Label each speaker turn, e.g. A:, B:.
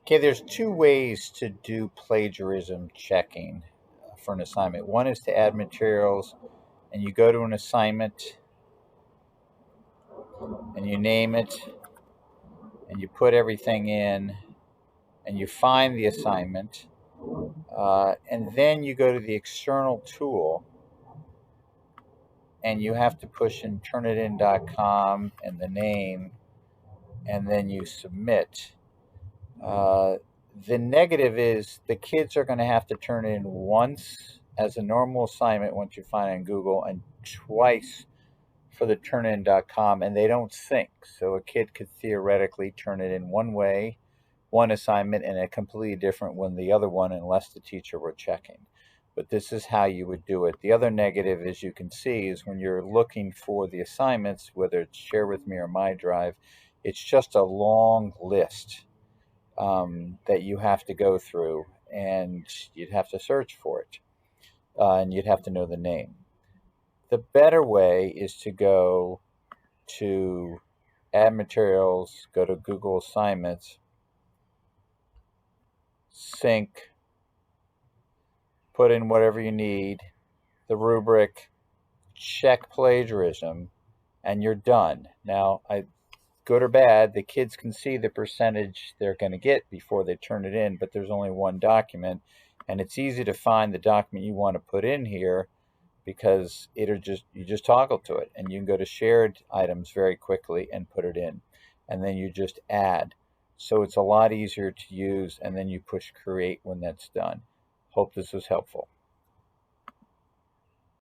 A: Okay, there's two ways to do plagiarism checking for an assignment. One is to add materials, and you go to an assignment and you name it and you put everything in and you find the assignment, and then you go to the external tool and you have to push in turnitin.com and the name, and then you submit. Uh, the negative is the kids are going to have to turn it in once as a normal assignment once you find it in Google, and twice for the turnin.com, and they don't sync. So a kid could theoretically turn it in one way, one assignment, and a completely different one the other one, unless the teacher were checking. But this is how you would do it. The other negative, as you can see, is when you're looking for the assignments, whether it's Share With Me or My Drive, it's just a long list that you have to go through, and you'd have to search for it, and you'd have to know the name. The better way is to go to Add Materials, go to Google Assignments, sync, put in whatever you need, the rubric, check plagiarism, and you're done. Now, good or bad, the kids can see the percentage they're going to get before they turn it in, but there's only one document, and it's easy to find the document you want to put in here because you just toggle to it, and you can go to shared items very quickly and put it in, and then you just add. So it's a lot easier to use, and then you push create when that's done. Hope this was helpful.